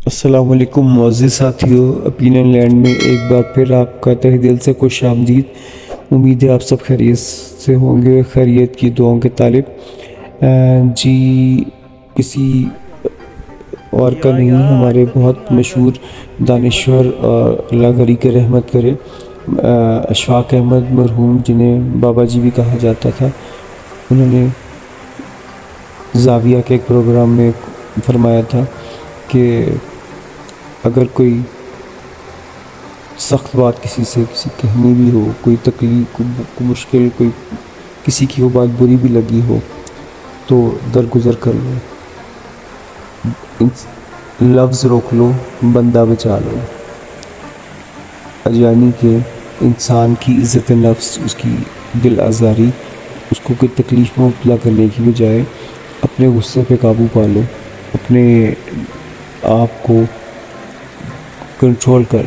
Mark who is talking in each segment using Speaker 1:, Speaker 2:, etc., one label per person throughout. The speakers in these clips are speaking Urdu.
Speaker 1: السلام علیکم معزز ساتھیو، اپینین لینڈ میں ایک بار پھر آپ کا تہ دل سے خوش آمدید۔ امید ہے آپ سب خیریت سے ہوں گے، خیریت کی دعاؤں کے طالب۔ جی کسی اور کا نہیں، ہمارے بہت مشہور دانشور اللہ گھری کے رحمت کرے اشفاق احمد مرحوم، جنہیں بابا جی بھی کہا جاتا تھا، انہوں نے زاویہ کے ایک پروگرام میں فرمایا تھا کہ اگر کوئی سخت بات کسی کہنی بھی ہو، کوئی تکلیف، کوئی مشکل، کوئی کسی کی وہ بات بری بھی لگی ہو تو درگزر کر لو، لفظ روک لو، بندہ بچا لو۔ یعنی کہ انسان کی عزت نفس، اس کی دل آزاری، اس کو کوئی تکلیف میں مبتلا کرنے کی بجائے اپنے غصے پہ قابو پا لو، اپنے آپ کو کنٹرول کر۔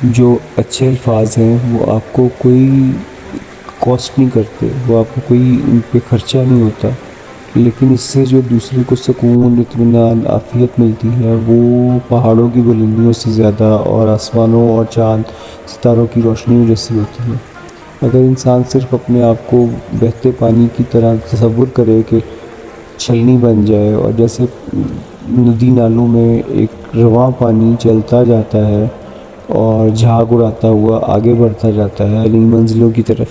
Speaker 1: جو اچھے الفاظ ہیں وہ آپ کو کوئی کاسٹ نہیں کرتے، وہ آپ کو کوئی ان پہ خرچہ نہیں ہوتا، لیکن اس سے جو دوسرے کو سکون، اطمینان، عافیت ملتی ہے وہ پہاڑوں کی بلندیوں سے زیادہ اور آسمانوں اور چاند ستاروں کی روشنی جیسی ہوتی ہے۔ اگر انسان صرف اپنے آپ کو بہتے پانی کی طرح تصور کرے کہ چھلنی بن جائے، اور جیسے ندی نالوں میں ایک رواں پانی چلتا جاتا ہے اور جھاگ اڑاتا ہوا آگے بڑھتا جاتا ہے نئی منزلوں کی طرف،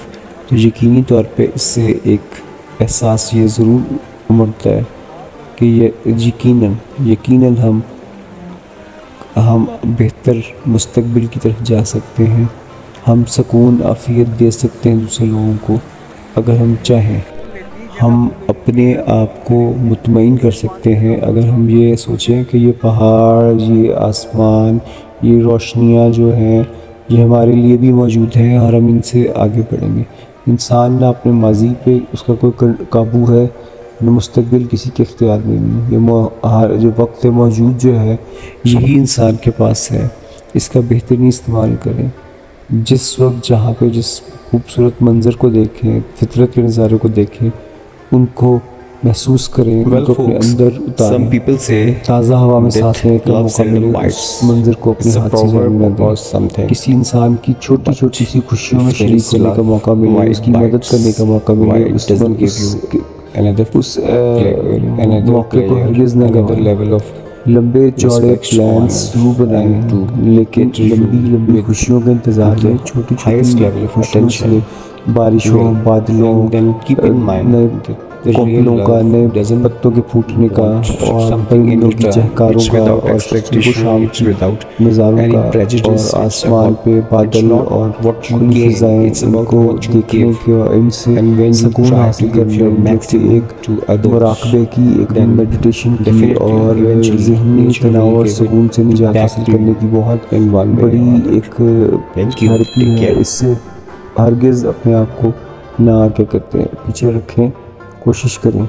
Speaker 1: تو یقینی طور پہ اس سے ایک احساس یہ ضرور امڑتا ہے کہ یہ یقیناً ہم بہتر مستقبل کی طرف جا سکتے ہیں، ہم سکون، عافیت دے سکتے ہیں دوسرے لوگوں کو اگر ہم چاہیں، ہم اپنے آپ کو مطمئن کر سکتے ہیں اگر ہم یہ سوچیں کہ یہ پہاڑ، یہ آسمان، یہ روشنیاں جو ہیں یہ ہمارے لیے بھی موجود ہیں اور ہم ان سے آگے بڑھیں گے۔ انسان نہ اپنے ماضی پہ اس کا کوئی قابو ہے، نہ مستقبل کسی کے اختیار میں نہیں۔ یہ جو وقت موجود جو ہے یہی انسان کے پاس ہے، اس کا بہترین استعمال کریں۔ جس وقت جہاں پہ جس خوبصورت منظر کو دیکھیں، فطرت کے نظارے کو دیکھیں، ان کو محسوس کریں، ان کو اپنے اندر اتاریں، تازہ ہوا میں سانس لینے کا موقع ملے، اس منظر کو اپنے ہاتھ سے جلنے دیں۔ کسی انسان کی چھوٹی چھوٹی سی خوشیوں میں شریک ہونے کا موقع ملے، اس کی مدد کرنے کا موقع ملے، اس موقع کو ہرگز نہ گنوائیں۔ لمبے چوڑے پلانس ضرور بنائیں، لیکن لمبی خوشیوں کا انتظار میں چھوٹی چھوٹی خوشیوں سے، بارشوں، بادلوں، نئے کوپلوں کا، نئے پتوں کے پھوٹنے کا، اور پرندوں کی چہکاروں کا، اور صبح و شام کی نظاروں کا، اور آسمان پہ بادل اور کھلی فضائیں، ان کو دیکھنے کے اور ان سے سکون حاصل کرنے، جو کہ ایک مراقبے کی، ایک میڈیٹیشن کی، اور ذہنی تناؤ اور سکون سے نجات حاصل کرنے کی بہت بڑی ایک تھیراپی ہے۔ اس سے ہرگز اپنے آپ کو نہ کیا کہتے ہیں پیچھے رکھیں، کوشش کریں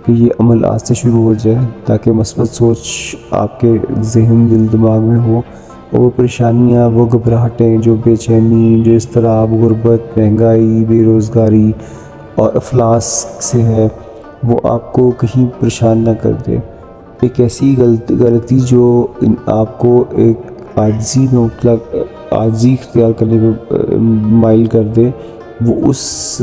Speaker 1: کہ یہ عمل آج سے شروع ہو جائے، تاکہ مثبت سوچ آپ کے ذہن، دل، دماغ میں ہو، اور وہ پریشانیاں، وہ گھبراہٹیں، جو بے چینی، جو اضطراب، غربت، مہنگائی، بے روزگاری اور افلاس سے ہے، وہ آپ کو کہیں پریشان نہ کر دے۔ ایک ایسی غلطی جو آپ کو ایک عاجزی اختیار کرنے میں مائل کر دے، وہ اس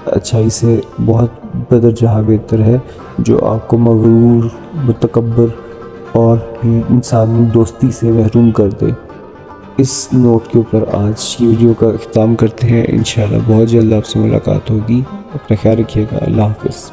Speaker 1: اچھائی سے بہت بدرجہ بہتر ہے جو آپ کو مغرور، متکبر اور انسانی دوستی سے محروم کر دے۔ اس نوٹ کے اوپر آج کی ویڈیو کا اختتام کرتے ہیں۔ انشاءاللہ بہت جلد آپ سے ملاقات ہوگی۔ اپنا خیال رکھیے گا۔ اللہ حافظ۔